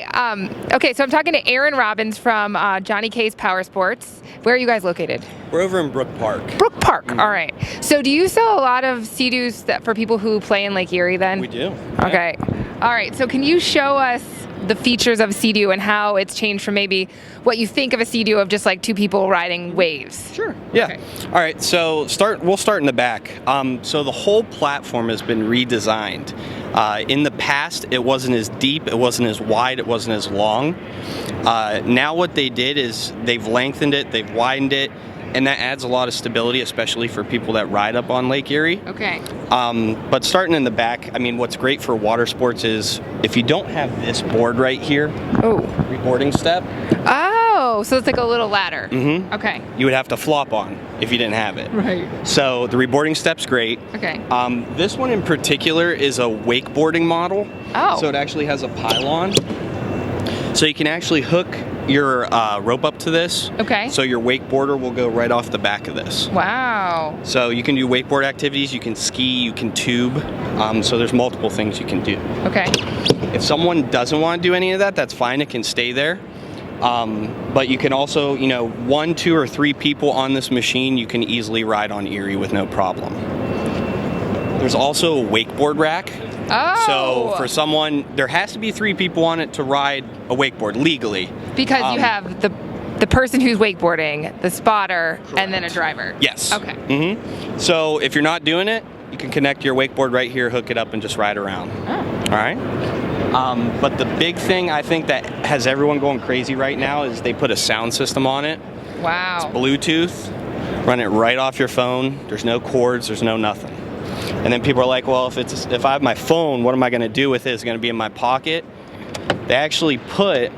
Hi. Okay, so I'm talking to Aaron Robbins from Johnny K's Power Sports. Where are you guys located? We're over in Brook Park. Brook Park. All right. So do you sell a lot of Sea-Doos for people who play in Lake Erie then? We do. Okay. All right. So can you show us the features of Sea-Doo and how it's changed from maybe what you think of a Sea-Doo of just like two people riding waves? Sure. Yeah. Okay. All right. So we'll start in the back. So the whole platform has been redesigned. In the past, it wasn't as deep, it wasn't as wide, it wasn't as long. Now what they did is they've lengthened it, they've widened it, and that adds a lot of stability, especially for people that ride up on Lake Erie. Okay. But starting in the back, I mean, what's great for water sports is if you don't have this board right here, reboarding step. Oh, so it's like a little ladder. Mm-hmm. Okay. You would have to flop on if you didn't have it. Right. So the reboarding step's great. Okay. This one in particular is a wakeboarding model. Oh. So it actually has a pylon. So you can actually hook your rope up to this. Okay. So your wakeboarder will go right off the back of this. Wow. So you can do wakeboard activities, you can ski, you can tube. So there's multiple things you can do. Okay. If someone doesn't want to do any of that, that's fine, it can stay there. But you can also, 1, 2, or 3 people on this machine, you can easily ride on Erie with no problem. There's also a wakeboard rack. Oh. So for someone, there has to be 3 people on it to ride a wakeboard legally. Because you have the person who's wakeboarding, the spotter, and then a driver. Yes. Okay. Mm-hmm. So if you're not doing it, you can connect your wakeboard right here, hook it up, and just ride around. Oh. All right. But the big thing I think that has everyone going crazy right now is they put a sound system on it. Wow. It's Bluetooth. Run it right off your phone. There's no cords. There's no nothing. And then people are like, well, if I have my phone, what am I going to do with it? It's going to be in my pocket. They actually put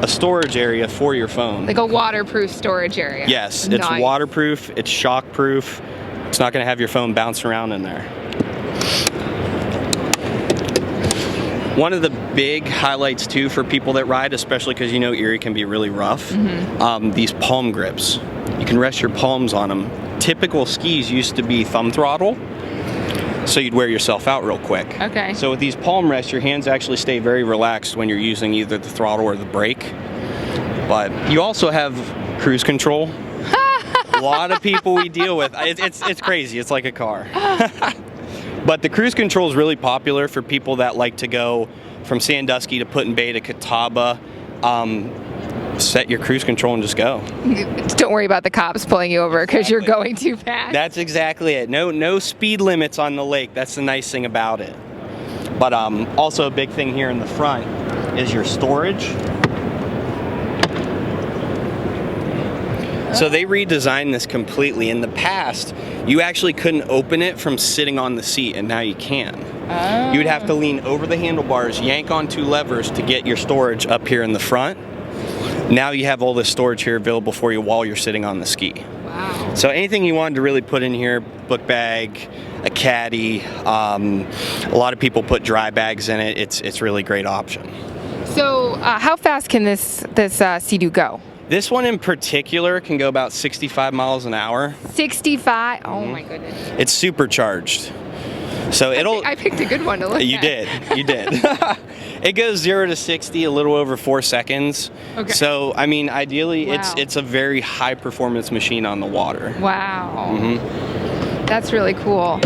a storage area for your phone. Like a waterproof storage area. Yes, it's nice. waterproof, it's shockproof. It's not going to have your phone bounce around in there. One of the big highlights too for people that ride, especially because Erie can be really rough, these palm grips. You can rest your palms on them. Typical skis used to be thumb throttle, so you'd wear yourself out real quick. Okay. So with these palm rests, your hands actually stay very relaxed when you're using either the throttle or the brake. But you also have cruise control. A lot of people we deal with, it's crazy. It's like a car. But the cruise control is really popular for people that like to go from Sandusky to Put-in-Bay to Catawba. Set your cruise control and just go. Don't worry about the cops pulling you over because you're going too fast. That's exactly it. No speed limits on the lake. That's the nice thing about it. But also a big thing here in the front is your storage. So they redesigned this completely. In the past, you actually couldn't open it from sitting on the seat, and now you can. Oh. You would have to lean over the handlebars, yank on 2 levers to get your storage up here in the front. Now you have all this storage here available for you while you're sitting on the ski. Wow. So anything you wanted to really put in here, book bag, a caddy, a lot of people put dry bags in it. It's really a great option. So how fast can this Sea-Doo go? This one in particular can go about 65 miles an hour. 65? Oh my goodness. It's supercharged. So I picked a good one to look at. You did. It goes 0 to 60 a little over 4 seconds. Okay. So I mean, ideally, Wow. it's a very high performance machine on the water. Wow. Mm-hmm. That's really cool.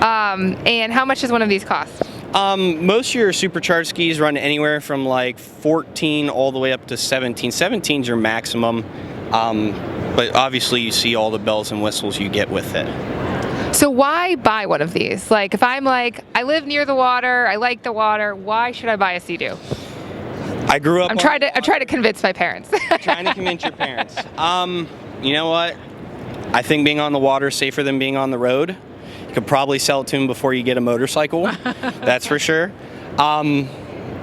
And how much does one of these cost? Most of your supercharged skis run anywhere from like 14 all the way up to 17. 17 is your maximum, but obviously you see all the bells and whistles you get with it. So why buy one of these? Like if I'm like, I live near the water, I like the water, why should I buy a Sea-Doo? I grew up. I'm trying to convince my parents. Trying to convince your parents. You know what? I think being on the water is safer than being on the road. You could probably sell it to them before you get a motorcycle. That's for sure.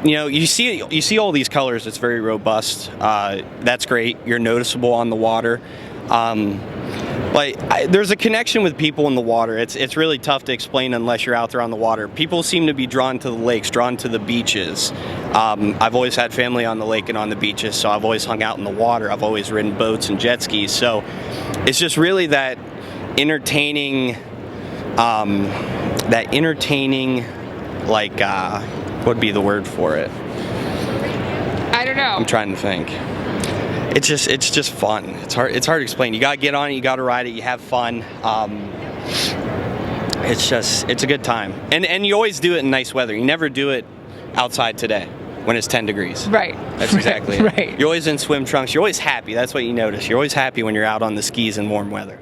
You see all these colors. It's very robust. That's great. You're noticeable on the water. But there's a connection with people in the water. It's really tough to explain unless you're out there on the water. People seem to be drawn to the lakes, drawn to the beaches. I've always had family on the lake and on the beaches, so I've always hung out in the water. I've always ridden boats and jet skis. So it's just really that entertaining, like, what would be the word for it? I'm trying to think. It's just fun. It's hard to explain. You gotta get on it, you gotta ride it, you have fun. It's a good time. And you always do it in nice weather. You never do it outside today when it's 10 degrees. Right. That's exactly it. Right. You're always in swim trunks. You're always happy. That's what you notice. You're always happy when you're out on the skis in warm weather.